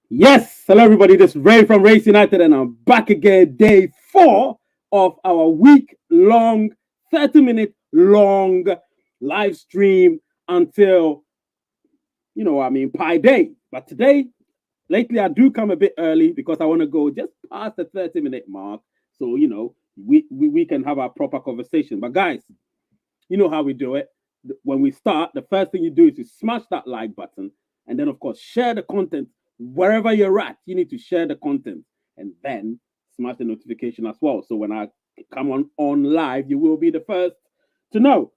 Yes, hello everybody. This is Ray from Race United, and I'm back again. Day 4 of our week-long, 30-minute long live stream until Pi Day. But today, lately, I do come a bit early because I want to go just past the 30-minute mark, so we can have our proper conversation. But guys, you know how we do it. When we start, the first thing you do is you smash that like button, and then of course share the content wherever you're at. You need to share the content, and then smash the notification as well. So when I come on live, you will be the first to know.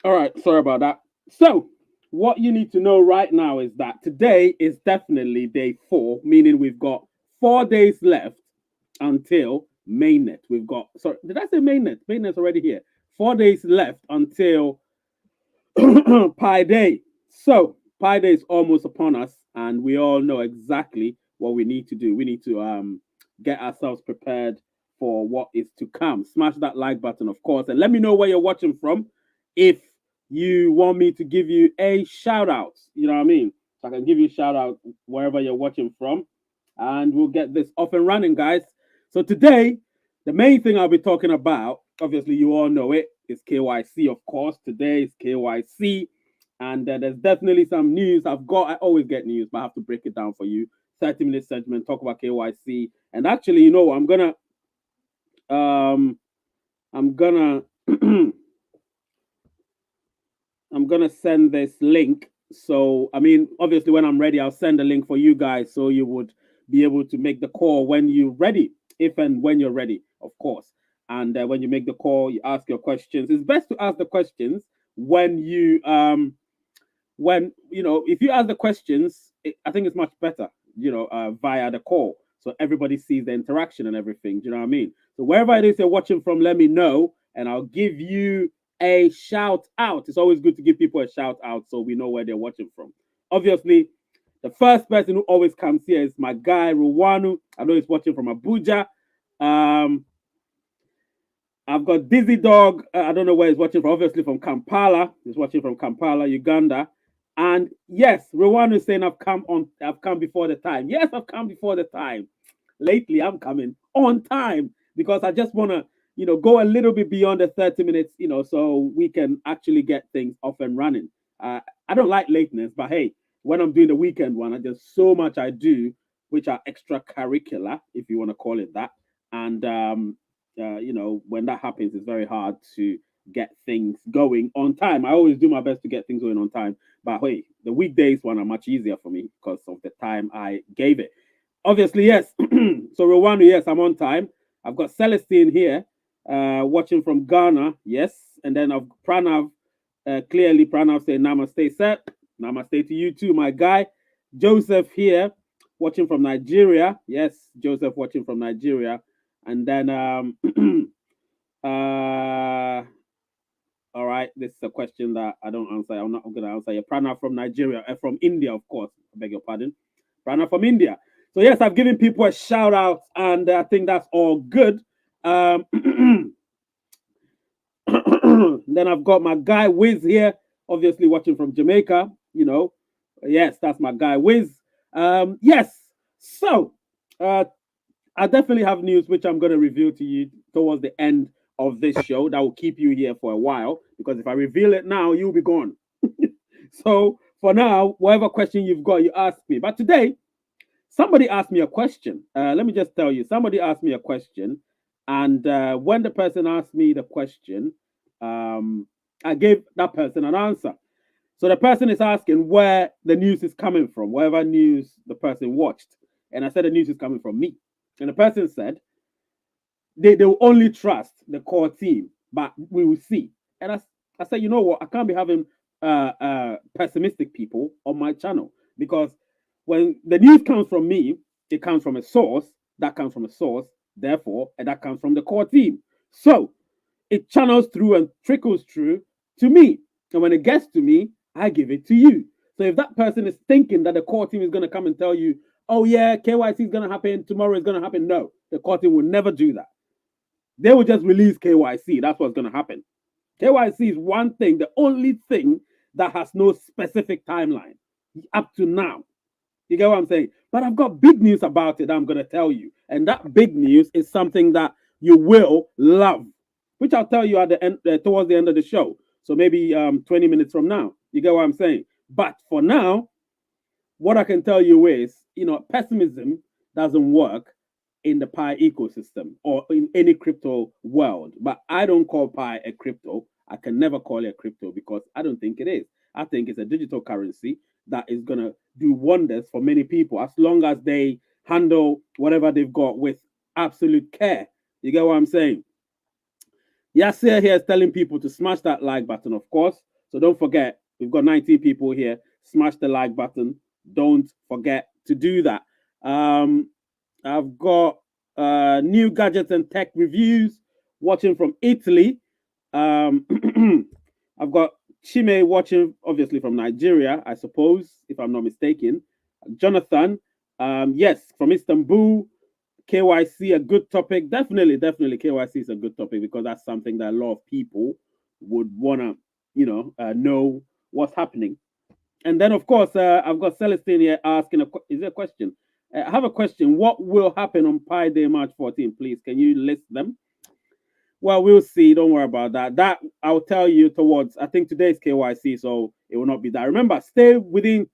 All right, sorry about that. So what you need to know right now is that today is definitely day 4, meaning we've got 4 days left until mainnet. We've got, sorry, did I say mainnet? Mainnet's already here. 4 days left until Pi Day. So Pi Day is almost upon us, and we all know exactly what we need to do. We need to get ourselves prepared for what is to come. Smash that like button, of course, and let me know where you're watching from. If you want me to give you a shout out, you know what I mean? So I can give you a shout out wherever you're watching from, and we'll get this off and running, guys. So today, the main thing I'll be talking about, obviously you all know it, is KYC, of course. Today is KYC, and there's definitely some news. I always get news, but I have to break it down for you. 30-minute segment, talk about KYC, and actually, um, I'm gonna, I'm gonna send this link. So, I mean, obviously, when I'm ready, I'll send a link for you guys, so you would be able to make the call when you're ready, if and when you're ready, of course. And when you make the call, you ask your questions. It's best to ask the questions when if you ask the questions, I think it's much better, via the call, so everybody sees the interaction and everything. Do you know what I mean? So wherever it is you're watching from, let me know, and I'll give you a shout out. It's always good to give people a shout out so we know where they're watching from. Obviously, the first person who always comes here is my guy Ruwanu. I know he's watching from Abuja. Um, I've got Dizzy Dog. I don't know where he's watching from. Obviously from Kampala. He's watching from Kampala, Uganda. And yes, Rwanda is saying I've come before the time. Yes, I've come before the time. Lately, I'm coming on time because I just want to, go a little bit beyond the 30 minutes, so we can actually get things off and running. I don't like lateness, but hey, when I'm doing the weekend one, there's so much I do, which are extracurricular, if you want to call it that. And when that happens, it's very hard to get things going on time. I always do my best to get things going on time, but hey, the weekdays one are much easier for me because of the time I gave it. Obviously, yes. So Rwanda, yes, I'm on time. I've got Celestine here, watching from Ghana, yes, and then I've Pranav. Clearly, Pranav saying Namaste, sir. Namaste to you too, my guy. Joseph here, watching from Nigeria. Yes, Joseph watching from Nigeria. And then, uh, all right, this is a question that I don't answer. I'm not going to answer. Prana from Nigeria, from India, of course. I beg your pardon. Prana from India. So, yes, I've given people a shout out, and I think that's all good. Then I've got my guy Wiz here, obviously watching from Jamaica. Yes, that's my guy Wiz. Yes, so uh, I definitely have news which I'm going to reveal to you towards the end of this show that will keep you here for a while, because if I reveal it now, you'll be gone. So for now, whatever question you've got, you ask me. But today, somebody asked me a question. Let me just tell you, somebody asked me a question. And when the person asked me the question, um, I gave that person an answer. So the person is asking where the news is coming from, whatever news the person watched. And I said the news is coming from me. And the person said they will only trust the core team, but we will see. And I said, you know what? I can't be having pessimistic people on my channel, because when the news comes from me, it comes from a source, that comes from a source, therefore, and that comes from the core team. So it channels through and trickles through to me. And when it gets to me, I give it to you. So if that person is thinking that the core team is going to come and tell you, oh yeah, KYC is going to happen, tomorrow is going to happen, no, the core team will never do that. They will just release KYC. That's what's going to happen. KYC is one thing, the only thing that has no specific timeline up to now. You get what I'm saying? But I've got big news about it I'm going to tell you. And that big news is something that you will love, which I'll tell you at the end, towards the end of the show. So maybe 20 minutes from now. You get what I'm saying? But for now, what I can tell you is, pessimism doesn't work in the Pi ecosystem or in any crypto world. But I don't call Pi a crypto. I can never call it a crypto because I don't think it is. I think it's a digital currency that is going to do wonders for many people as long as they handle whatever they've got with absolute care. You get what I'm saying? Yasir here is telling people to smash that like button, of course. So don't forget, we've got 19 people here. Smash the like button. Don't forget to do that. I've got new gadgets and tech reviews watching from Italy. Um, I've got Chime watching, obviously, from Nigeria, I suppose, if I'm not mistaken. Jonathan, yes, from Istanbul. KYC, a good topic. Definitely, KYC is a good topic because that's something that a lot of people would want to, know what's happening. And then, of course, I've got Celestine here asking, is there a question? I have a question. What will happen on Pi Day, March 14th, please? Can you list them? Well, we'll see. Don't worry about that. That I'll tell you towards, I think today's KYC, so it will not be that. Remember, stay within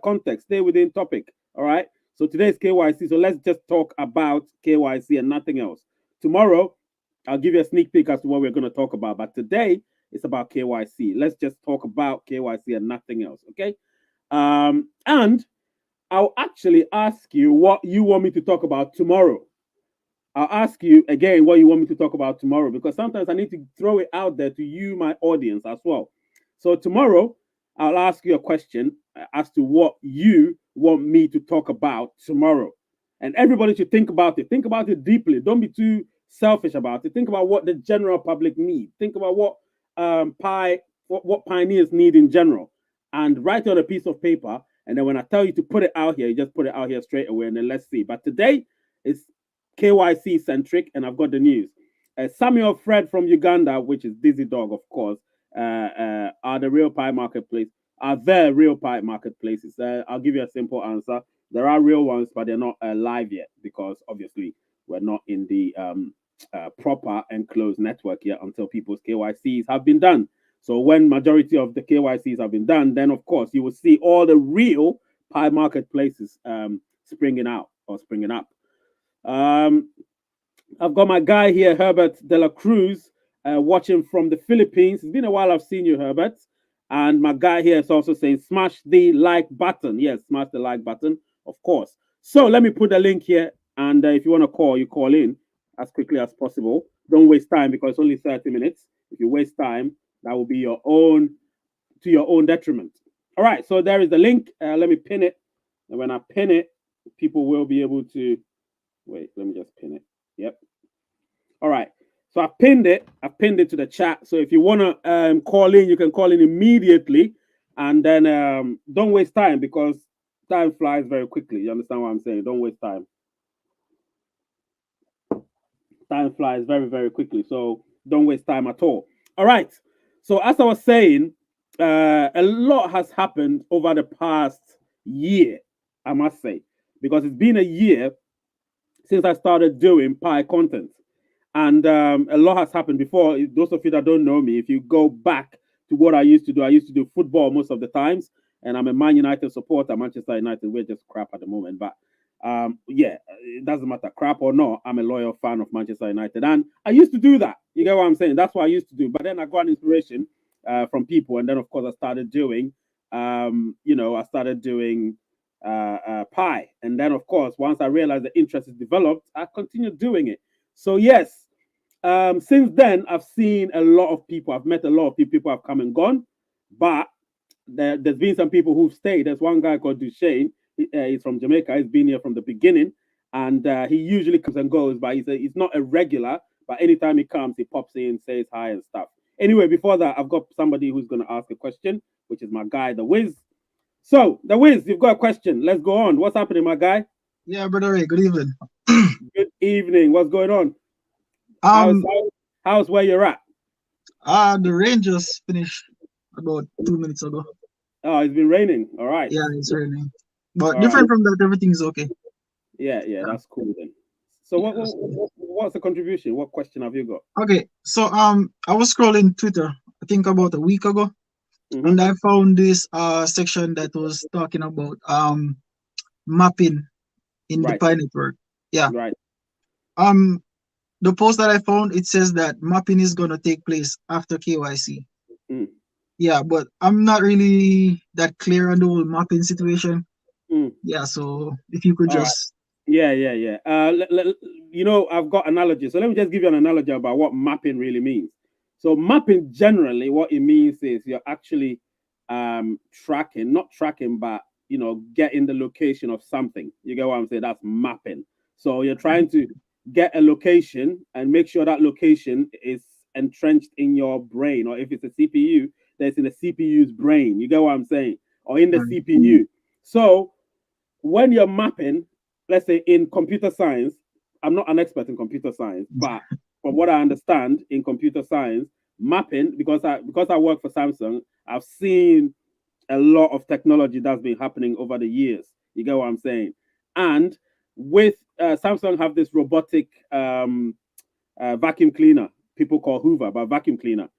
context, stay within topic. All right. So today's KYC. So let's just talk about KYC and nothing else. Tomorrow, I'll give you a sneak peek as to what we're going to talk about. But today, it's about KYC. Let's just talk about KYC and nothing else. Okay. And I'll actually ask you what you want me to talk about tomorrow. I'll ask you again what you want me to talk about tomorrow because sometimes I need to throw it out there to you, my audience, as well. So tomorrow, I'll ask you a question as to what you want me to talk about tomorrow. And everybody should think about it. Think about it deeply. Don't be too selfish about it. Think about what the general public need. Think about what what pioneers need in general, and write it on a piece of paper. And then when I tell you to put it out here, you just put it out here straight away, and then let's see. But today it's KYC centric, and I've got the news. Samuel Fred from Uganda, which is Dizzy Dog, of course, are the real pie marketplace. Are there real pie marketplaces? I'll give you a simple answer. There are real ones, but they're not live yet because obviously we're not in the proper enclosed network yet until people's KYCs have been done. So when majority of the KYCs have been done, then of course you will see all the real pie marketplaces springing out or springing up. Um, I've got my guy here, Herbert De La Cruz, watching from the Philippines. It's been a while I've seen you, Herbert. And my guy here is also saying, smash the like button. Yes, smash the like button, of course. So let me put the link here. And if you want to call, you call in as quickly as possible. Don't waste time because it's only 30 minutes. If you waste time, that will be to your own detriment. All right, so there is the link. Let me pin it. And when I pin it, people will be able to wait. Let me just pin it. Yep. All right. So I pinned it. I pinned it to the chat. So if you want to call in, you can call in immediately, and then don't waste time because time flies very quickly. You understand what I'm saying? Don't waste time. Time flies very, very quickly. So don't waste time at all. All right. So as I was saying, a lot has happened over the past year, I must say, because it's been a year since I started doing Pi content. And a lot has happened before. Those of you that don't know me, if you go back to what I used to do football most of the times. And I'm a Man United supporter, Manchester United. We're just crap at the moment. But yeah, it doesn't matter, crap or not. I'm a loyal fan of Manchester United. And I used to do that. You get what I'm saying? That's what I used to do. But then I got an inspiration from people. And then, of course, I started doing, I started doing Pi. And then, of course, once I realized the interest is developed, I continued doing it. So, yes, since then, I've seen a lot of people. I've met a lot of people. People have come and gone, but there's been some people who've stayed. There's one guy called Duchesne. He's from Jamaica. He's been here from the beginning, and he usually comes and goes. But he's not a regular. But anytime he comes, he pops in, says hi and stuff. Anyway, before that, I've got somebody who's going to ask a question, which is my guy, the Wiz. So, the Wiz, you've got a question. Let's go on. What's happening, my guy? Yeah, brother Ray, good evening. Good evening. What's going on? Um, How's where you're at? the rain just finished about 2 minutes ago. Oh, it's been raining. All right. Yeah, it's raining. But All right. different from that, everything is okay. Yeah, Yeah, that's cool then. So yeah. So, what's the contribution? What question have you got? okay, so I was scrolling Twitter, I think about a week ago, Mm-hmm. and I found this section that was talking about mapping in the Right, Pi network. Yeah. right. Um, the post that I found, it says that mapping is gonna take place after KYC. Mm, Yeah, but I'm not really that clear on the whole mapping situation. mm. Yeah, so if you could All right. just Yeah, yeah, yeah. I've got analogy. So let me just give you an analogy about what mapping really means. So mapping generally, what it means is you're actually tracking, not tracking, but getting the location of something. You get what I'm saying? That's mapping. So you're trying to get a location and make sure that location is entrenched in your brain, or if it's a CPU, that's in the CPU's brain. You get what I'm saying? Or in the um, CPU. So when you're mapping, let's say in computer science, I'm not an expert in computer science, but from what I understand in computer science, mapping, because I work for Samsung, I've seen a lot of technology that's been happening over the years. You get what I'm saying? And with Samsung have this robotic vacuum cleaner, people call Hoover, but vacuum cleaner.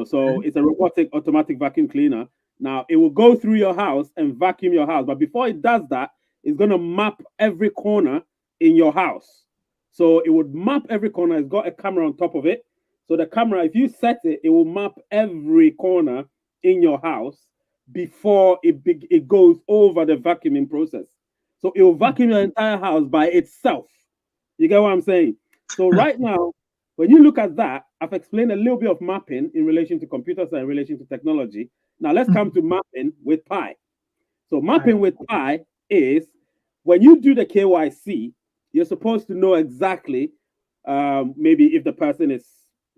So okay. it's a robotic automatic vacuum cleaner. Now it will go through your house and vacuum your house, but before it does that, it's gonna map every corner in your house. So it would map every corner. It's got a camera on top of it. So the camera, if you set it, it will map every corner in your house before it goes over the vacuuming process. So it will vacuum your entire house by itself. You get what I'm saying? So right now, when you look at that, I've explained a little bit of mapping in relation to computers and in relation to technology. Now let's come to mapping with Pi. So Right. mapping with Pi is when you do the KYC, you're supposed to know exactly maybe if the person is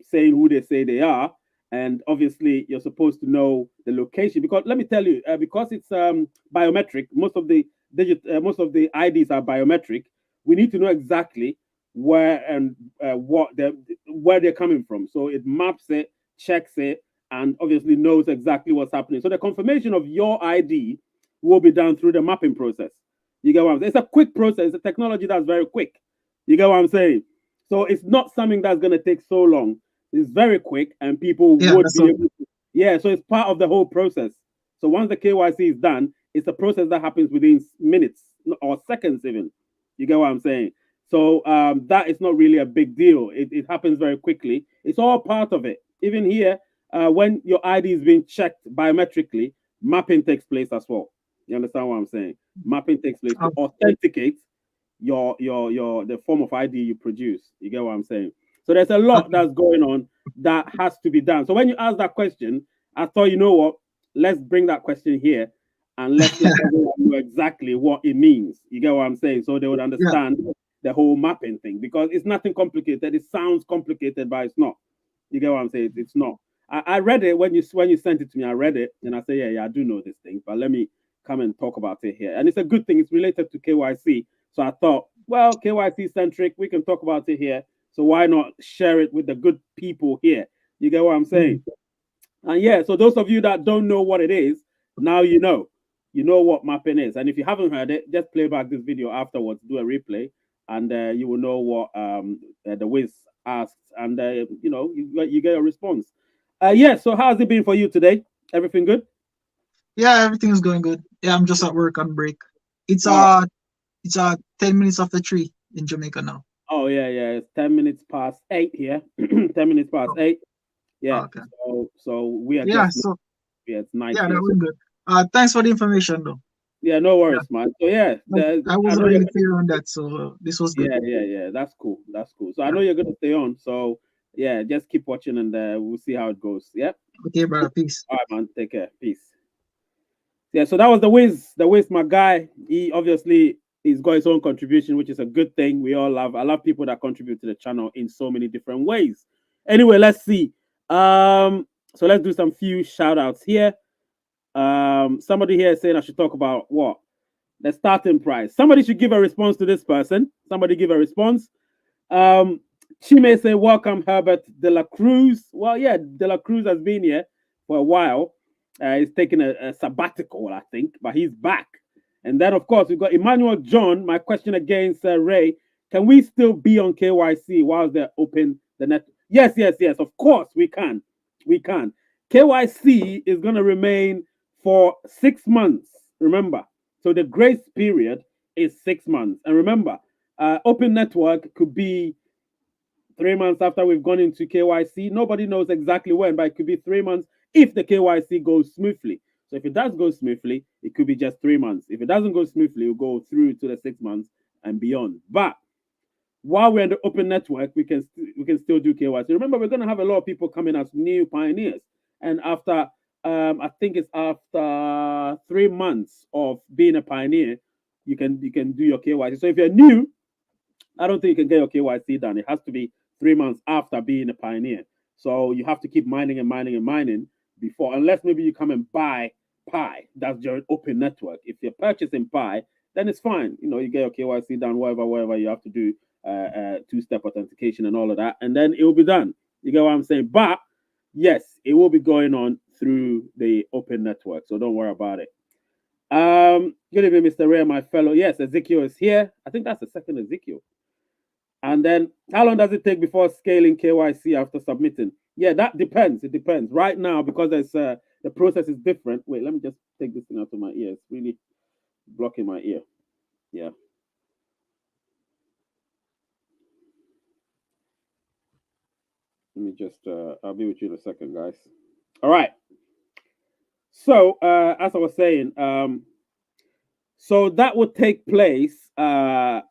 saying who they say they are, and obviously you're supposed to know the location because let me tell you, because it's biometric, most of the IDs are biometric. We need to know exactly where and where they're coming from. So it maps it, checks it, and obviously knows exactly what's happening. So the confirmation of your ID will be done through the mapping process. You get what I'm saying? It's a quick process. It's a technology that's very quick. You get what I'm saying? So it's not something that's going to take so long. It's very quick, and people Yeah, would that's be all. able to. Yeah, so it's part of the whole process. So once the KYC is done, it's a process that happens within minutes or seconds, even. You get what I'm saying? So that is not really a big deal. It happens very quickly. It's all part of it. Even here, when your ID is being checked biometrically, mapping takes place as well. You understand what I'm saying? Mapping takes place to Um, authenticate your the form of ID you produce. You get what I'm saying? So there's a lot okay. that's going on that has to be done. So when you ask that question, I thought, you know what? Let's bring that question here and let's let everyone know exactly what it means. You get what I'm saying? So they would Yeah, understand the whole mapping thing because it's nothing complicated. It sounds complicated, but it's not. You get what I'm saying? It's not. I read it when you sent it to me. I read it and I say, yeah, yeah, I do know this thing, but let me come and talk about it here. And it's a good thing. It's related to KYC. So I thought, well, KYC centric, we can talk about it here. So why not share it with the good people here? You get what I'm mm, saying? And yeah, so those of you that don't know what it is, now you know. You know what mapping is. And if you haven't heard it, just play back this video afterwards, do a replay, and you will know what the Wiz asked. And, you get a response. Yeah, so how's it been for you today? Everything good? yeah, everything is going good. Yeah, I'm just at work on break. It's All right. uh it's 10 minutes after 3 in Jamaica now. Oh, yeah, yeah. It's 10 minutes past 8 here. 10 minutes past Oh, 8. Yeah. okay. So we are Yeah, just, so yeah, it's night yeah, that here. So went good. Thanks for the information though. yeah, no Yeah, worries, man. So yeah, I I wasn't know you're really gonna. clear on that, so this was good. Yeah, yeah, yeah. That's cool. That's cool. So I Yeah. know you're gonna stay on. So yeah, just keep watching and we'll see how it goes. Yeah. Okay, brother. Peace. All right, man. Take care. Peace. Yeah. So that was the Wiz. The Wiz, my guy. He obviously he's got his own contribution, which is a good thing. We all love. I love people that contribute to the channel in so many different ways. Anyway, let's see. So let's do some few shout outs here. Somebody here is saying I should talk about what the starting price. Somebody should give a response to this person. Somebody give a response. Um, she may say, "Welcome, Herbert De La Cruz." Well, yeah, De La Cruz has been here for a while. He's taking a sabbatical, I think, but he's back. And then, of course, we've got Emmanuel John. My question against Ray: can we still be on KYC while they're open the net? Yes, yes, yes. Of course, we can. We can. KYC is going to remain for 6 months. Remember, so the grace period is 6 months. And remember, open network could be 3 months after we've gone into KYC. Nobody knows exactly when, but it could be 3 months if the KYC goes smoothly. So if it does go smoothly, it could be just 3 months. If it doesn't go smoothly, it'll go through to the 6 months and beyond. But while we're in the open network, we can still do KYC. Remember, we're going to have a lot of people coming as new pioneers, and after I think it's after 3 months of being a pioneer, you can do your KYC. So if you're new, I don't think you can get your KYC done. It has to be 3 months after being a pioneer. So you have to keep mining and mining and mining before, unless maybe you come and buy Pi. That's your open network. If you're purchasing Pi, then it's fine. You get your KYC done, whatever you have to do, two-step authentication and all of that, and then it will be done. You get what I'm saying? But yes, it will be going on through the open network. So don't worry about it. Good evening, Mr. Ray, my fellow. Yes, Ezekiel is here. I think that's the second Ezekiel. And then, how long does it take before scaling KYC after submitting? Yeah, that depends. It depends. Right now, because the process is different. Wait, let me just take this thing out of my ear. It's really blocking my ear. Yeah. Let me just. I'll be with you in a second, guys. All right. So, as I was saying, so that would take place. Let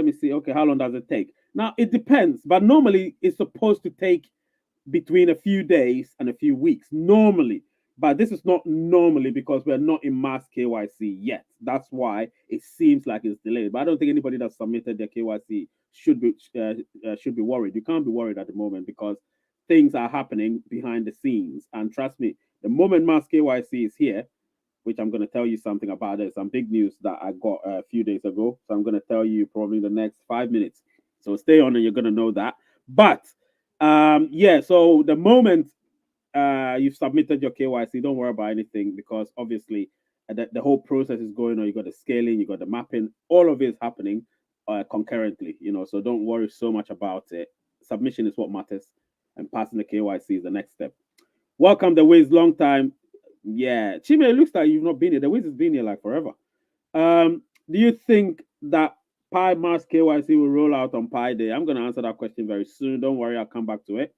me see. Okay, how long does it take? Now it depends, but normally it's supposed to take between a few days and a few weeks normally. But this is not normally because we're not in mass KYC yet. That's why it seems like it's delayed. But I don't think anybody that submitted their KYC should be worried. You can't be worried at the moment because things are happening behind the scenes. And trust me, the moment mass KYC is here, which I'm going to tell you something about. There's some big news that I got a few days ago. So I'm going to tell you probably in the next 5 minutes. So stay on and you're going to know that. But yeah, so the moment you've submitted your KYC, don't worry about anything because obviously the whole process is going on. You got the scaling, you got the mapping, all of it is happening concurrently, so don't worry so much about it. Submission is what matters, and passing the KYC is the next step. Welcome, the Wiz, long time. Yeah, Chime, it looks like you've not been here. The Wiz has been here like forever. Do you think that Pi Mass KYC will roll out on Pi Day? I'm going to answer that question very soon. Don't worry, I'll come back to it.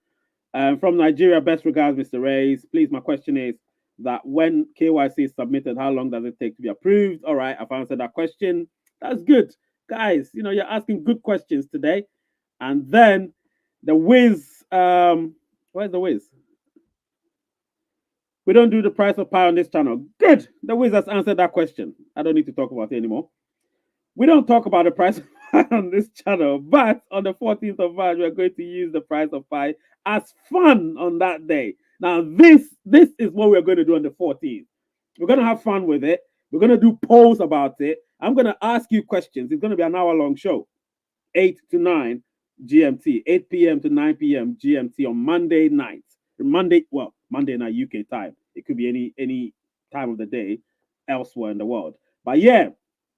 From Nigeria, best regards, Mr. Reyes. Please, my question is that when KYC is submitted, how long does it take to be approved? All right, I've answered that question. That's good. Guys, you're asking good questions today. And then the Wiz, where's the Wiz? We don't do the price of Pi on this channel. Good. The Wiz has answered that question. I don't need to talk about it anymore. We don't talk about the price of Pi on this channel, but on the 14th of March, we're going to use the price of Pi as fun on that day. Now, this is what we're going to do on the 14th. We're going to have fun with it. We're going to do polls about it. I'm going to ask you questions. It's going to be an hour-long show, 8 to 9 GMT, 8 p.m. to 9 p.m. GMT on Monday night. Monday night UK time. It could be any time of the day elsewhere in the world. But yeah,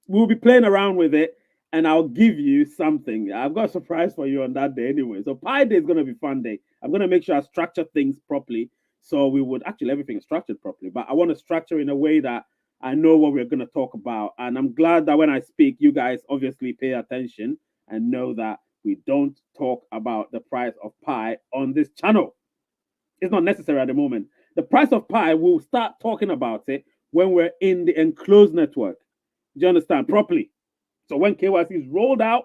we'll be playing around with it, and I'll give you something. I've got a surprise for you on that day anyway. So Pi Day is going to be fun day. I'm going to make sure I structure things properly. So we would actually everything is structured properly, but I want to structure in a way that I know what we're going to talk about. And I'm glad that when I speak, you guys obviously pay attention and know that we don't talk about the price of Pi on this channel. It's not necessary at the moment. The price of Pi, we'll start talking about it when we're in the enclosed network. Do you understand? Properly. So when KYC is rolled out,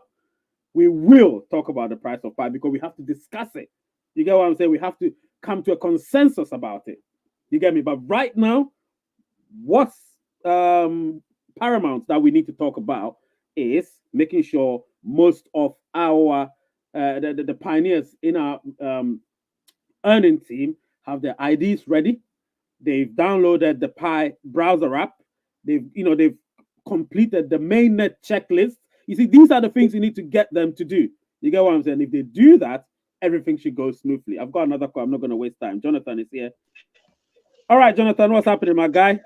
we will talk about the price of Pi because we have to discuss it. You get what I'm saying? We have to come to a consensus about it. You get me? But right now, what's paramount that we need to talk about is making sure most of our the pioneers in our earning team have their IDs ready. They've downloaded the Pi browser app. They've completed the mainnet checklist. You see, these are the things you need to get them to do. You get what I'm saying? If they do that, everything should go smoothly. I've got another call. I'm not going to waste time. Jonathan is here. All right, Jonathan, what's happening, my guy?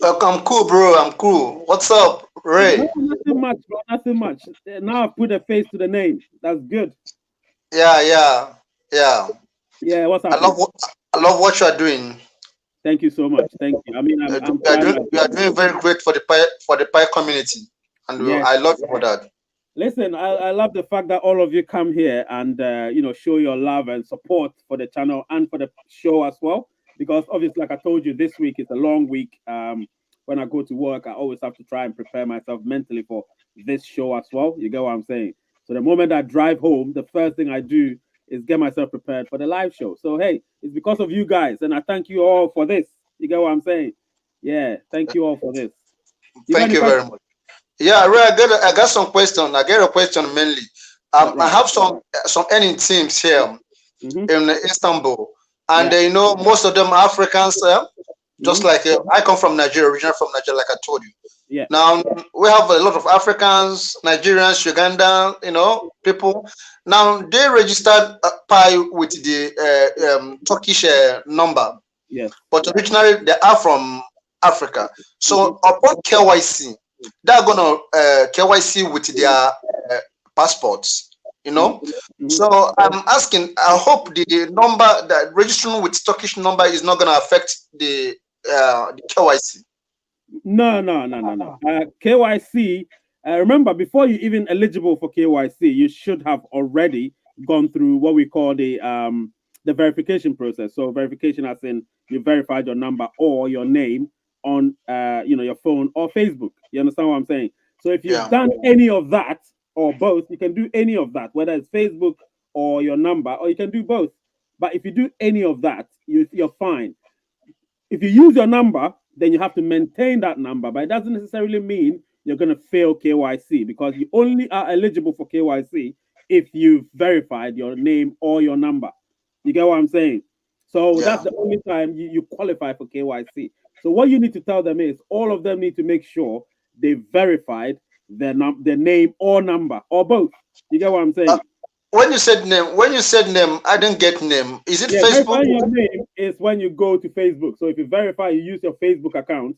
I'm cool, bro. I'm cool. What's up, No, Ray? nothing much, bro. Nothing much. Now I've put a face to the name. That's good. Yeah, yeah, yeah. Yeah, what's I love happening? what I love what you are doing. Thank you so much. Thank you. I mean, I'm trying my You are best. doing very great for the pie community, and Yes. I love you for that. Listen, I love the fact that all of you come here and show your love and support for the channel and for the show as well. Because obviously, like I told you, this week is a long week. When I go to work, I always have to try and prepare myself mentally for this show as well. You get what I'm saying? So the moment I drive home, the first thing I do is get myself prepared for the live show. So hey, it's because of you guys, and I thank you all for this. You get what I'm saying? Yeah, thank you all for this. You got Thank any you very questions? much. Yeah, Ray, I got some question. I get a question mainly. I Right. have some earning teams here Mm-hmm. in Istanbul, and Yeah. most of them are Africans. Just Mm-hmm. like I come from Nigeria, originally from Nigeria, like I told you. Yeah. Now we have a lot of Africans, Nigerians, Uganda, people. Now they registered Pi with the Turkish number, Yes. but originally they are from Africa. Mm-hmm. So upon KYC, they're gonna KYC with their passports. You Mm. know. Mm-hmm. So I'm asking. I hope the number that registering with Turkish number is not gonna affect the KYC. No, no, no, no, no. KYC. Remember, before you even eligible for KYC, you should have already gone through what we call the verification process. So verification, as in you verified your number or your name on your phone or Facebook. You understand what I'm saying? So if you've Yeah. done any of that or both, you can do any of that, whether it's Facebook or your number, or you can do both. But if you do any of that, you're fine. If you use your number, then you have to maintain that number, but it doesn't necessarily mean you're going to fail KYC because you only are eligible for KYC if you've verified your name or your number. You get what I'm saying? So that's Yeah. the only time you qualify for KYC. So what you need to tell them is all of them need to make sure they verified their name or number or both. You get what I'm Uh, saying? when you said name, I didn't get name. Is it Yeah, Facebook? verifying your name is when you go to Facebook. So if you verify, you use your Facebook account,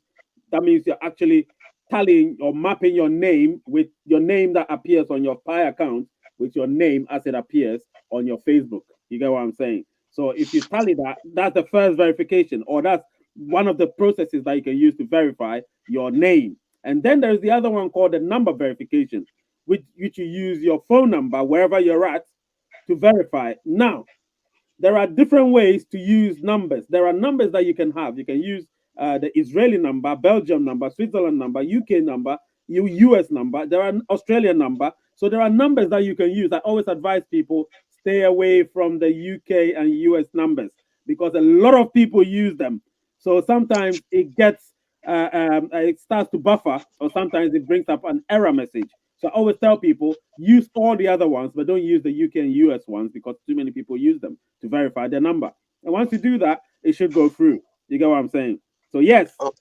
that means you're actually tallying or mapping your name with your name that appears on your Pi account with your name as it appears on your Facebook. You get what I'm saying? So if you tally that, that's the first verification, or that's one of the processes that you can use to verify your name. And then there's the other one called the number verification, which you use your phone number wherever you're at to verify. Now, there are different ways to use numbers. There are numbers that you can have. You can use the Israeli number, Belgium number, Switzerland number, UK number, US number. There are an Australian number. So there are numbers that you can use. I always advise people stay away from the UK and US numbers because a lot of people use them. So sometimes it starts to buffer, or sometimes it brings up an error message. So I always tell people use all the other ones, but don't use the UK and US ones because too many people use them to verify their number. And once you do that, it should go through. You get what I'm saying? So yes, Oh,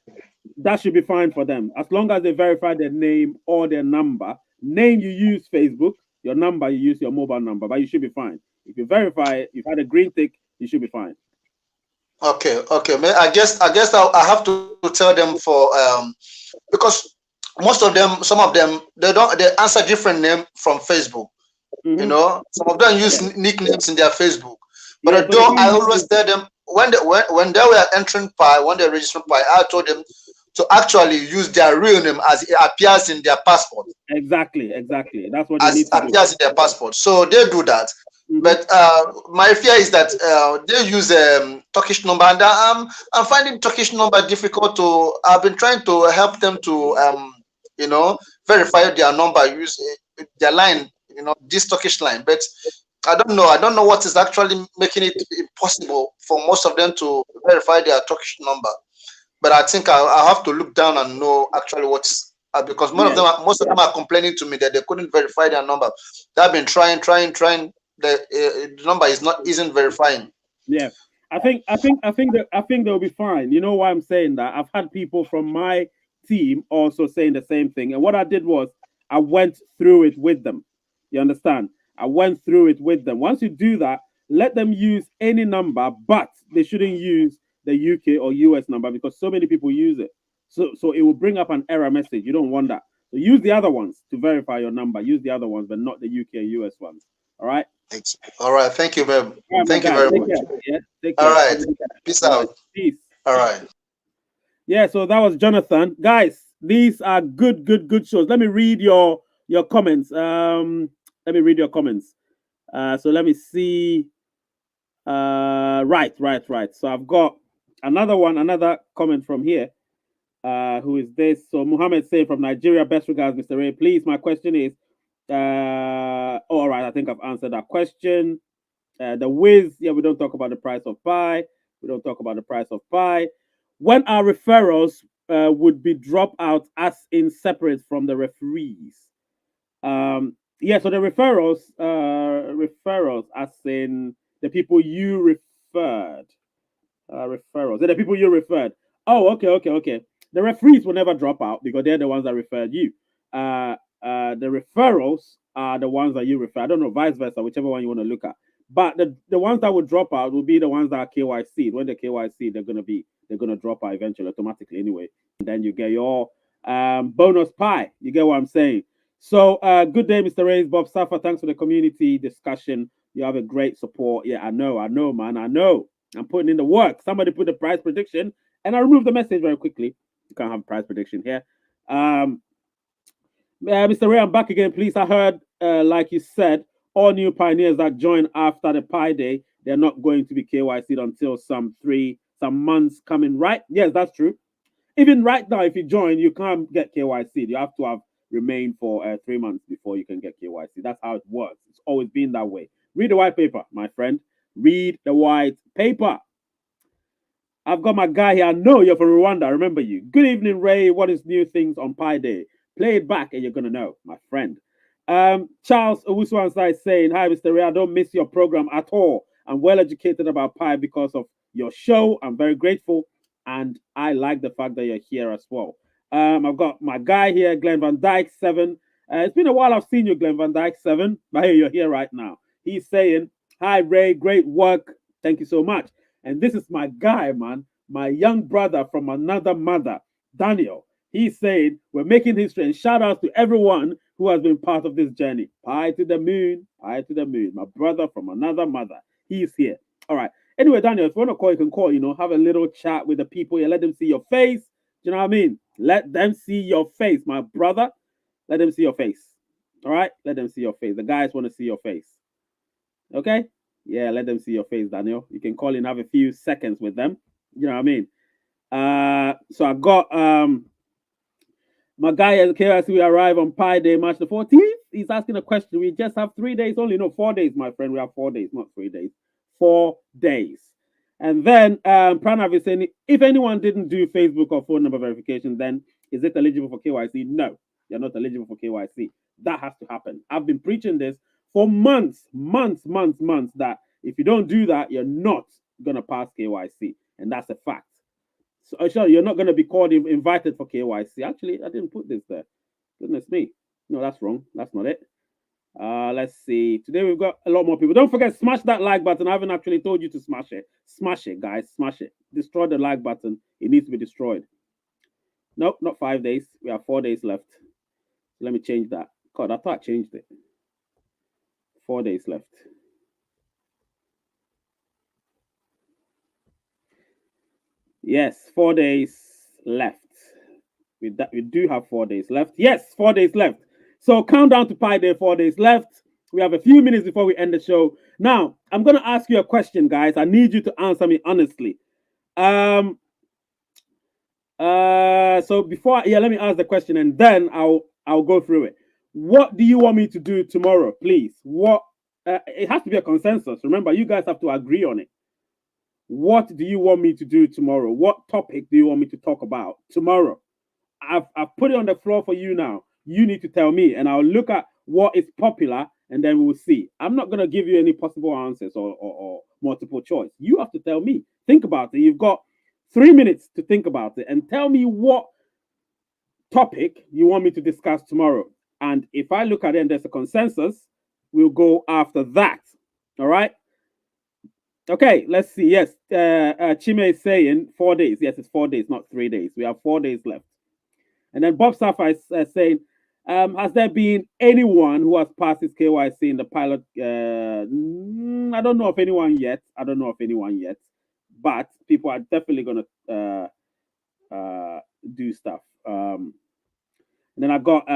that should be fine for them as long as they verify their name or their number. Name you use Facebook, your number you use your mobile number, but you should be fine. If you verify, you've had a green tick, you should be fine. okay, okay. I guess I have to tell them for because most of them, some of them, they answer different name from Facebook. Mm-hmm. Some of them use Yeah, nicknames in their Facebook. But yeah. So they although I can't always use tell them when they were entering Pi, when they registered Pi, I told them to actually use their real name as it appears in their passport. exactly, exactly. That's what they As need it to do. appears in their passport. So they do that. Mm-hmm. But my fear is that they use Turkish number, and I'm finding Turkish number difficult to. I've been trying to help them to you know verify their number, use their line, this Turkish line. But I don't know. I don't know what is actually making it impossible for most of them to verify their Turkish number. But I think I'll have to look down and know actually what's because Yeah, most of them are complaining to me that they couldn't verify their number. They've been trying. The number is not isn't verifying. yeah. I think they'll be fine. You know why I'm saying that? I've had people from my team also saying the same thing. And what I did was I went through it with them. You understand? I went through it with them. Once you do that, let them use any number, but they shouldn't use the UK or US number because so many people use it. So it will bring up an error message. You don't want that. So use the other ones to verify your number. Use the other ones, but not the UK and US ones. All right. All right. Thank you very, All right, my thank you guy. very Take much. care. Yeah. Take All care. right. Peace All right. out. Peace. All right. Yeah. So that was Jonathan. Guys, these are good shows. Let me read your comments. Let me read your comments. So let me see. Right. So I've got another comment from here. Who is this? So Muhammad saying from Nigeria, best regards, Mr. Ray. Please, my question is, all right, I think I've answered that question. The whiz, yeah, we don't talk about the price of pie. We don't talk about the price of pie. When our referrals would be dropped out as in separate from the referees. Yeah, so the referrals as in the people you referred. Referrals. They're the people you referred. Oh, okay. The referees will never drop out because they're the ones that referred you. The referrals are the ones that you refer. I don't know, vice versa, whichever one you want to look at. But the ones that would drop out will be the ones that are KYC. When they're KYC, they're gonna drop out eventually automatically anyway. And then you get your bonus pie. You get what I'm saying? So good day, Mr. Ray's Bob Safa. Thanks for the community discussion. You have a great support. Yeah, I know, man. I know. I'm putting in the work. Somebody put the price prediction, and I removed the message very quickly. You can't have price prediction here. Mr. Ray, I'm back again, please. I heard, like you said, all new pioneers that join after the Pi Day, they're not going to be KYC'd until some months coming, right? Yes, that's true. Even right now, if you join, you can't get KYC'd. You have to have remained for 3 months before you can get KYC. That's how it works. It's always been that way. Read the white paper, my friend. Read the white paper. I've got my guy here. I know you're from Rwanda. I remember you. Good evening, Ray. What is new things on Pi Day? Play it back and you're going to know, my friend. Charles Owusu is saying, hi, Mr. Ray. I don't miss your program at all. I'm well educated about Pi because of your show. I'm very grateful. And I like the fact that you're here as well. I've got my guy here, Glenn Van Dyke, 7. It's been a while I've seen you, Glenn Van Dyke, 7. But hey, you're here right now. He's saying, hi, Ray. Great work. Thank you so much. And this is my guy, man, my young brother from another mother, Daniel. He's saying we're making history, and shout out to everyone who has been part of this journey. Pie to the moon, pie to the moon. My brother from another mother. He's here. All right. Anyway, Daniel, if you want to call, you can call, have a little chat with the people here. Let them see your face. Do you know what I mean? Let them see your face, my brother. Let them see your face. All right? Let them see your face. The guys want to see your face. Okay? Yeah, let them see your face, Daniel. You can call in, have a few seconds with them. You know what I mean? So I got my guy at KYC. We arrive on Pi Day, March the 14th. He's asking a question. We just have 3 days only. No, 4 days, my friend. We have 4 days, not 3 days. 4 days. And then Pranav is saying, if anyone didn't do Facebook or phone number verification, then is it eligible for KYC? No, you're not eligible for KYC. That has to happen. I've been preaching this for months, that if you don't do that, you're not going to pass KYC. And that's a fact. So sure, you're not going to be called invited for KYC. Actually, I didn't put this there. Goodness me. No, that's wrong. That's not it. Let's see. Today we've got a lot more people. Don't forget, smash that like button. I haven't actually told you to smash it. Smash it, guys. Smash it. Destroy the like button. It needs to be destroyed. Nope, not 5 days. We have 4 days left. Let me change that. God, I thought I changed it. 4 days left. Yes, 4 days left. We do have 4 days left. Yes, 4 days left. So countdown to Pi Day, 4 days left. We have a few minutes before we end the show. Now, I'm going to ask you a question, guys. I need you to answer me honestly. So before, let me ask the question and then I'll go through it. What do you want me to do tomorrow, please? What? It has to be a consensus. Remember, you guys have to agree on it. What do you want me to do tomorrow? What topic do you want me to talk about tomorrow? I've put it on the floor for you now. You need to tell me, and I'll look at what is popular, and then we'll see. I'm not going to give you any possible answers or multiple choice. You have to tell me. Think about it. You've got 3 minutes to think about it, and tell me what topic you want me to discuss tomorrow. And if I look at it and there's a consensus, we'll go after that. All right? Okay, let's see. Yes, Chime is saying 4 days. Yes, it's 4 days, not 3 days. We have 4 days left. And then Bob Safa is saying, has there been anyone who has passed his KYC in the pilot? I don't know of anyone yet. I don't know of anyone yet, but people are definitely going to do stuff. And then I got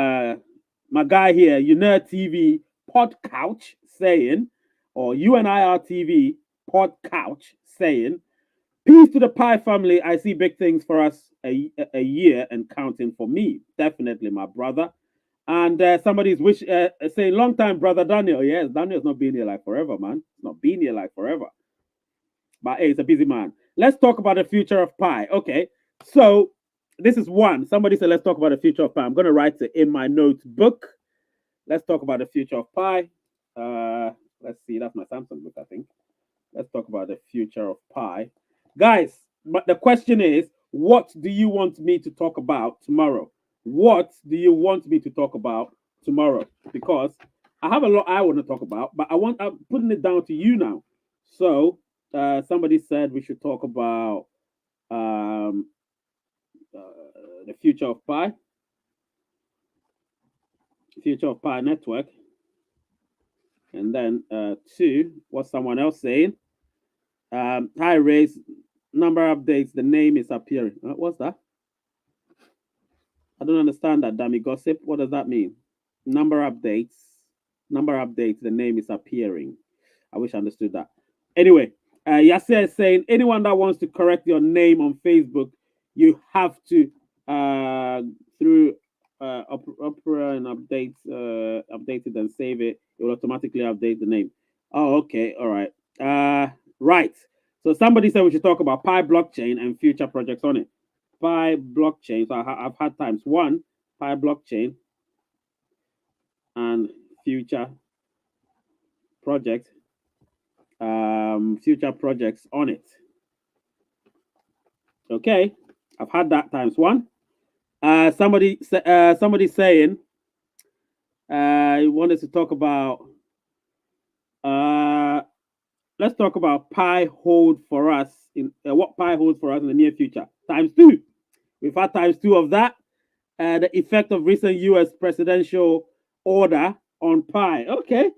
my guy here, Unir TV Pod Couch saying, or UNIR TV Pod Couch saying, peace to the Pi family. I see big things for us a year and counting for me. Definitely, my brother. And somebody's saying, long time, brother Daniel. Yes, Daniel's not been here like forever, man. It's not been here like forever. But hey, it's a busy man. Let's talk about the future of Pi. Okay, so this is one. Somebody said, let's talk about the future of Pi. I'm going to write it in my notebook. Let's talk about the future of Pi. Let's see. That's my Samsung book, I think. Let's talk about the future of Pi. Guys, but the question is, what do you want me to talk about tomorrow? What do you want me to talk about tomorrow? Because I have a lot I want to talk about, but I'm putting it down to you now. So somebody said we should talk about the future of Pi, network, and then two, what's someone else saying? Hi, raise number updates. The name is appearing. What's that? I don't understand that, dummy gossip. What does that mean? Number updates. Number updates. The name is appearing. I wish I understood that. Anyway, Yasser is saying anyone that wants to correct your name on Facebook, you have to through Opera and update it and save it. It will automatically update the name. Oh, okay, all right. Right. So somebody said we should talk about Pi blockchain and future projects on it. Pi blockchain. So I've had times one, Pi blockchain and future project, future projects on it. Okay, I've had that times one. Somebody saying he wanted to talk about. Let's talk about Pi hold for us in what Pi holds for us in the near future. Times two. We've had times two of that. The effect of recent U.S. presidential order on Pi. Okay,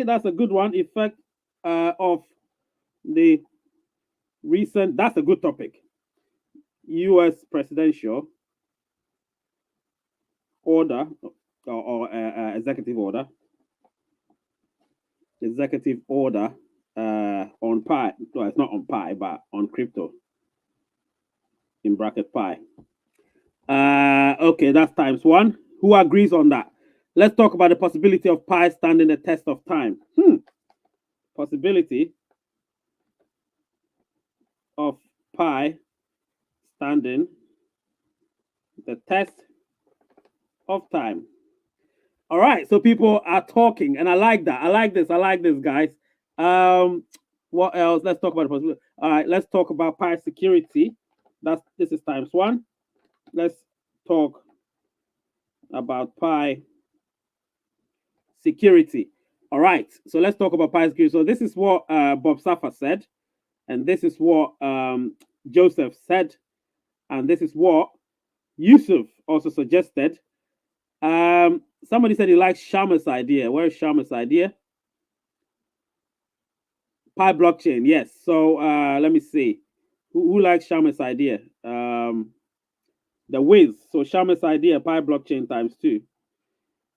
that's a good one. Effect of the recent. That's a good topic. U.S. presidential order or executive order. Executive order on Pi. No, it's not on Pi, but on crypto. In bracket Pi. Okay, that's times one. Who agrees on that? Let's talk about the possibility of Pi standing the test of time. Possibility of Pi standing the test of time. All right, so people are talking, and I like that. I like this, guys. What else? Let's talk about the possibility. All right, let's talk about Pi security. This is times one. Let's talk about Pi security. All right, so let's talk about Pi security. So this is what Bob Safa said, and this is what Joseph said, and this is what Yusuf also suggested. Somebody said he likes Sharma's idea. Where is Sharma's idea? Pi blockchain, yes. So let me see. Who likes Sharma's idea? The Wiz. So Sharma's idea, Pi blockchain times two.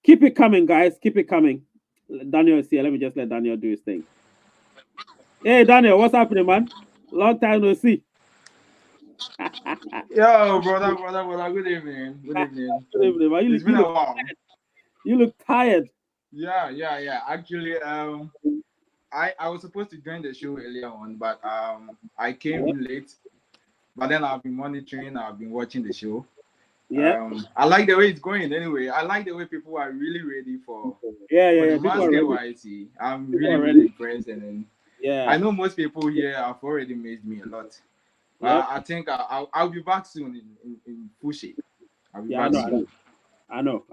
Keep it coming, guys. Keep it coming. Daniel is here. Let me just let Daniel do his thing. Hey, Daniel, what's happening, man? Long time no see. Yo, brother. Good evening. Good evening. Good evening, man. It's been a while. You look tired. Yeah. Actually, I was supposed to join the show earlier on, but I came in late. But then I've been monitoring. I've been watching the show. Yeah. I like the way it's going. Anyway, I like the way people are really ready for Yeah. the mass KYC. I'm really impressed, and then I know most people here have already made me a lot. I think I'll be back soon in full shape. I'll be back soon. I know.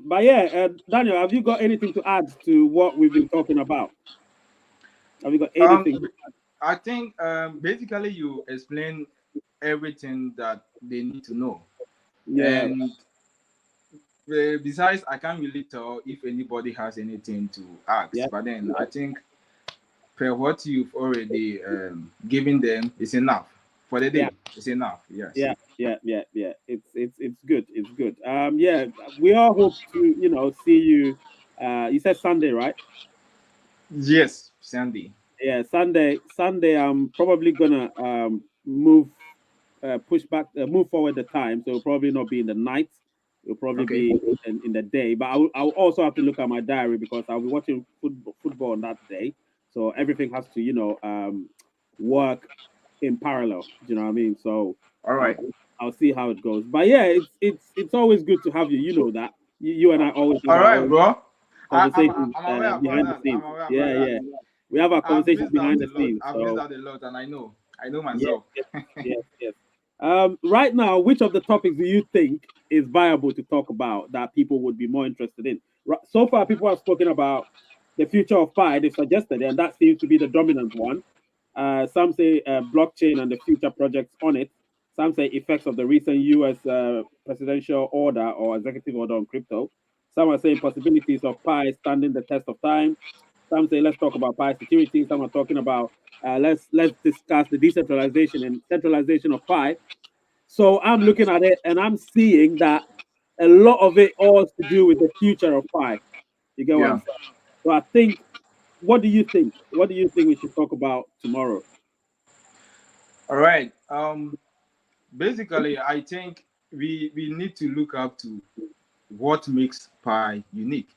But yeah, Daniel, have you got anything to add to what we've been talking about? Have you got anything? I think basically you explain everything that they need to know. Yeah. And besides, I can't really tell if anybody has anything to ask. Yeah. But then I think per what you've already given them is enough for the day. Yeah. It's enough. Yes. Yeah. It's good. It's good. Yeah, we all hope to see you. You said Sunday, right? Yes, Sandy. Yeah, Sunday. I'm probably gonna push back, move forward the time. So it'll probably not be in the night. It'll probably Okay. be in the day. But I'll also have to look at my diary because I'll be watching football on that day. So everything has to work in parallel. Do you know what I mean? So All I'll right. I'll see how it goes. But yeah, it's always good to have you. You know that you and I always have All our right, own bro. conversations I'm aware about behind the that. I'm scenes. aware about Yeah, that. yeah. We have our I've conversations missed out behind a the lot. scenes. I've missed So out a lot, and I know yes, myself. yes. Right now, which of the topics do you think is viable to talk about that people would be more interested in? So far, people have spoken about the future of Pi. They've suggested it, and that seems to be the dominant one. Some say blockchain and the future projects on it. Some say effects of the recent U.S. Presidential order or executive order on crypto. Some are saying possibilities of Pi standing the test of time. Some say let's talk about Pi security. Some are talking about let's discuss the decentralization and centralization of Pi. So I'm looking at it and I'm seeing that a lot of it all has to do with the future of Pi. You get what I'm Yeah. saying? So I think, what do you think? What do you think we should talk about tomorrow? All right. Basically, I think we need to look up to what makes Pi unique.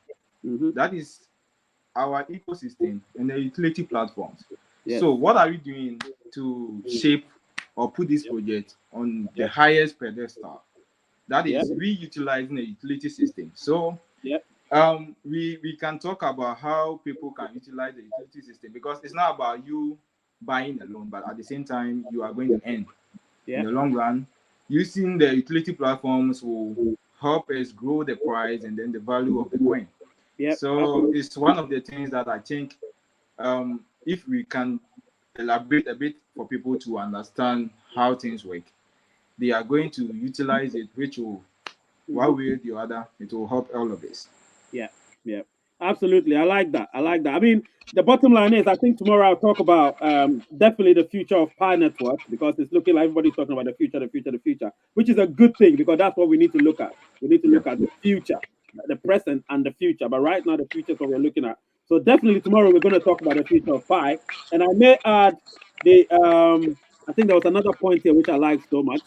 Mm-hmm. That is our ecosystem and the utility platforms. Yes. So, what are we doing to shape or put this project on the Yep. highest pedestal? That Yep. is, we utilizing a utility system. So, Yep. we can talk about how people can utilize the utility system because it's not about you buying alone, but at the same time, you are going to earn in Yep. the long run. Using the utility platforms will help us grow the price and then the value of the coin. Yep. So it's one of the things that I think if we can elaborate a bit for people to understand how things work, they are going to utilize it, which will, one way or the other, it will help all of us. Yeah, yeah, absolutely. I like that. I like that. I mean, the bottom line is, I think tomorrow I'll talk about definitely the future of Pi Network because it's looking like everybody's talking about the future, which is a good thing because that's what we need to look at. We need to Yeah. look at the future, the present, and the future. But right now, the future is what we're looking at. So definitely tomorrow we're going to talk about the future of Pi, and I may add the I think there was another point here which I like so much.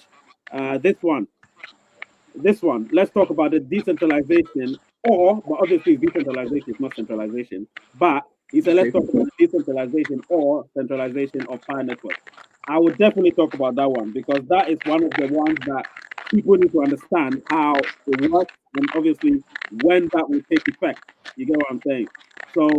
This one, let's talk about the decentralization, but obviously decentralization is not centralization. But he said, let's Okay. talk about the decentralization or centralization of Pi network. I would definitely talk about that one because that is one of the ones that people need to understand how it works and obviously when that will take effect. You get what I'm saying? So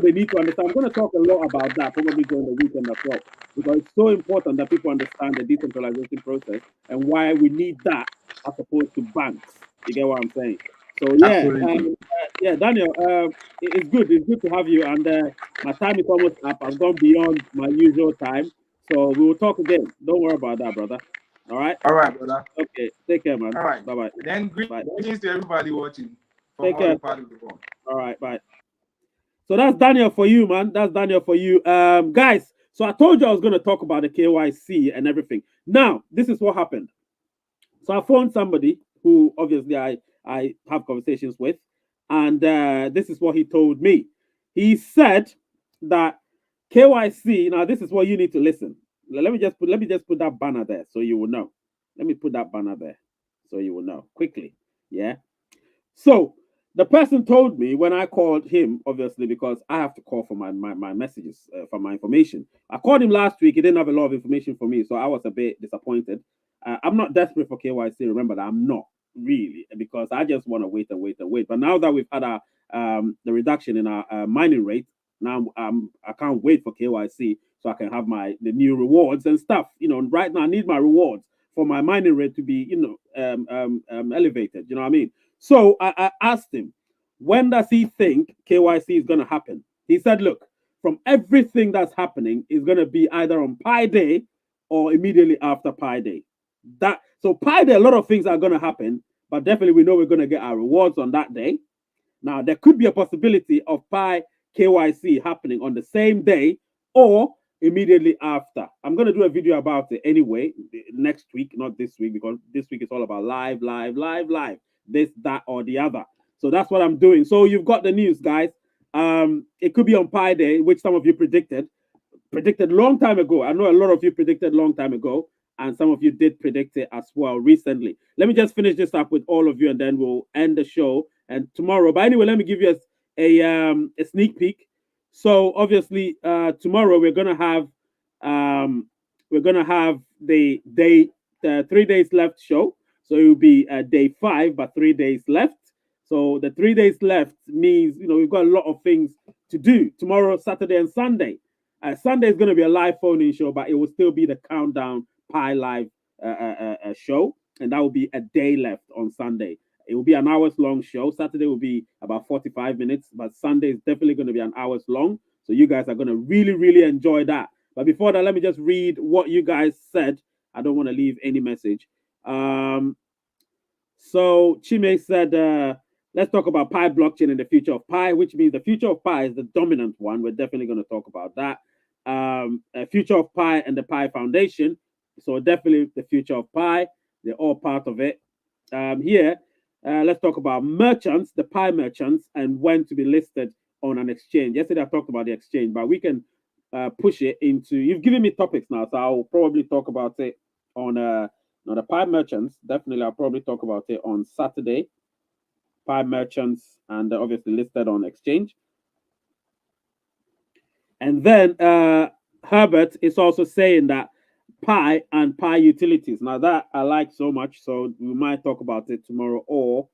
they need to understand. I'm going to talk a lot about that probably during the weekend as well because it's so important that people understand the decentralization process and why we need that as opposed to banks. You get what I'm saying? So yeah, Absolutely. yeah, Daniel, it's good. It's good to have you. And my time is almost up. I've gone beyond my usual time, so we will talk again. Don't worry about that, brother. All right. All right, brother. Okay. Take care, man. All right. Bye bye. Then Bye. greetings to everybody watching from Take all the care. part of the world. All right. Bye. So that's Daniel for you, man. That's Daniel for you, guys. So I told you I was going to talk about the KYC and everything. Now, this is what happened. So I phoned somebody who obviously I have conversations with, and this is what he told me. He said that KYC. Now this is what you need to listen. Let me just put that banner there so you will know. Let me put that banner there so you will know quickly. Yeah. So the person told me when I called him, obviously, because I have to call for my messages, for my information. I called him last week. He didn't have a lot of information for me. So I was a bit disappointed. I'm not desperate for KYC. Remember that I'm not really because I just want to wait and wait and wait. But now that we've had the reduction in our mining rate, now I can't wait for KYC so I can have the new rewards and stuff. Right now I need my rewards for my mining rate to be elevated. You know what I mean? So I asked him, when does he think KYC is going to happen? He said, look, from everything that's happening is going to be either on Pi Day or immediately after Pi Day. So Pi Day, a lot of things are going to happen, but definitely we know we're going to get our rewards on that day. Now, there could be a possibility of Pi KYC happening on the same day or immediately after. I'm going to do a video about it anyway next week, not this week, because this week is all about live, this, that, or the other. So that's what I'm doing. So you've got the news, guys. It could be on Pi Day, which some of you predicted long time ago. I know a lot of you predicted long time ago, and some of you did predict it as well recently. Let me just finish this up with all of you, and then we'll end the show. And tomorrow, but anyway, let me give you a sneak peek. So obviously, tomorrow we're gonna have the 3 days left show. So it will be day 5, but 3 days left. So the 3 days left means we've got a lot of things to do tomorrow, Saturday, and Sunday. Sunday is going to be a live phone-in show, but it will still be the Countdown Pi Live show, and that will be a day left on Sunday. It will be an hours-long show. Saturday will be about 45 minutes, but Sunday is definitely going to be an hours long. So you guys are going to really, really enjoy that. But before that, let me just read what you guys said. I don't want to leave any message. So Chime said, let's talk about Pi blockchain and the future of Pi, which means the future of Pi is the dominant one. We're definitely going to talk about that. Future of Pi and the Pi Foundation. So definitely the future of Pi. They're all part of it. Here, let's talk about merchants, the Pi merchants, and when to be listed on an exchange. Yesterday I talked about the exchange, but we can push it into. You've given me topics now, so I'll probably talk about it on the Pi merchants. Definitely, I'll probably talk about it on Saturday. Pi merchants, and obviously listed on exchange. And then Herbert is also saying that Pi and Pi utilities. Now that I like so much, so we might talk about it tomorrow, or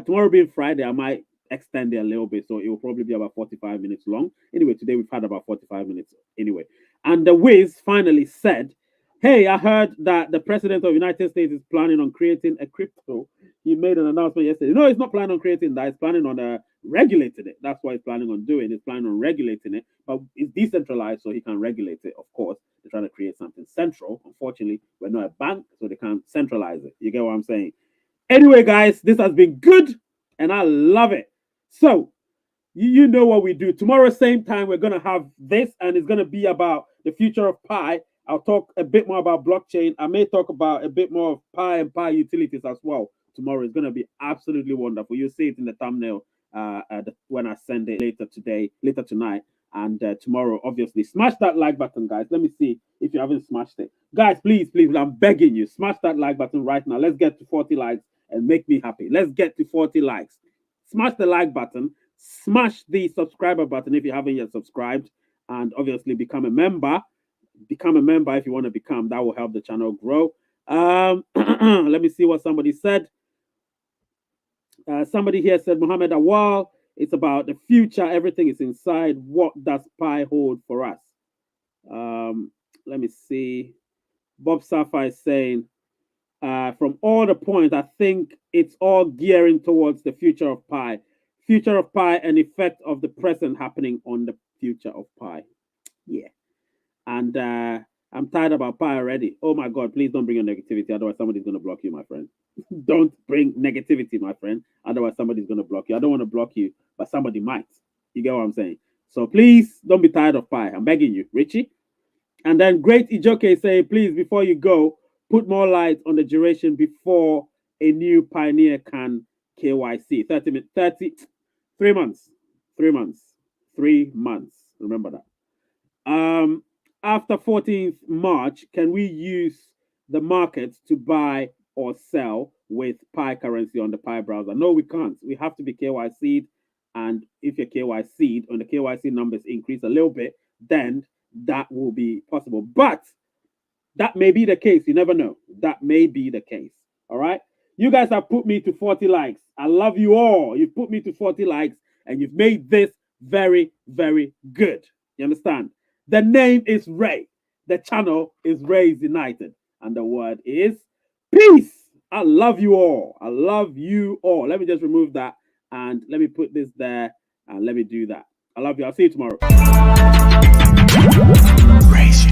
tomorrow being Friday, I might extend it a little bit, so it will probably be about 45 minutes long. Anyway, today we've had about 45 minutes anyway. And the Wiz finally said, hey, I heard that the president of the United States is planning on creating a crypto. He made an announcement yesterday. No, he's not planning on creating that. He's planning on regulating it. That's what he's planning on doing. He's planning on regulating it, but it's decentralized, so he can regulate it. Of course, they're trying to create something central. Unfortunately, we're not a bank, so they can't centralize it. You get what I'm saying? Anyway, guys, this has been good, and I love it. So, you know what we do. Tomorrow, same time, we're going to have this, and it's going to be about the future of Pi. I'll talk a bit more about blockchain. I may talk about a bit more of Pi and Pi utilities as well. Tomorrow is going to be absolutely wonderful. You'll see it in the thumbnail when I send it later tonight. And tomorrow, obviously, smash that like button, guys. Let me see if you haven't smashed it. Guys, please, I'm begging you, smash that like button right now. Let's get to 40 likes and make me happy. Let's get to 40 likes. Smash the like button. Smash the subscriber button if you haven't yet subscribed. And obviously, become a member. Become a member if you want to become. That will help the channel grow. Let me see what somebody said. Somebody here said, Mohammed Awal, it's about the future. Everything is inside. What does Pi hold for us? Let me see. Bob Safa is saying, from all the points, I think it's all gearing towards the future of Pi. Future of Pi and effect of the present happening on the future of Pi. Yeah. And I'm tired about Pi already. Oh my God, please don't bring your negativity. Otherwise, somebody's going to block you, my friend. Don't bring negativity, my friend. Otherwise, somebody's going to block you. I don't want to block you, but somebody might. You get what I'm saying? So please don't be tired of Pi. I'm begging you, Richie. And then Great Ijoke say, please, before you go, put more light on the duration before a new pioneer can KYC. 3 months. 3 months. 3 months. Remember that. After 14th March, can we use the markets to buy or sell with Pi currency on the Pi browser? No, we can't. We have to be KYC'd. And if you're KYC'd and the KYC numbers increase a little bit, then that will be possible. But that may be the case. You never know. That may be the case. All right. You guys have put me to 40 likes. I love you all. You've put me to 40 likes and you've made this very, very good. You understand? The name is Ray. The channel is Ray's United. And the word is peace. I love you all. I love you all. Let me just remove that and let me put this there and let me do that. I love you. I'll see you tomorrow. Raise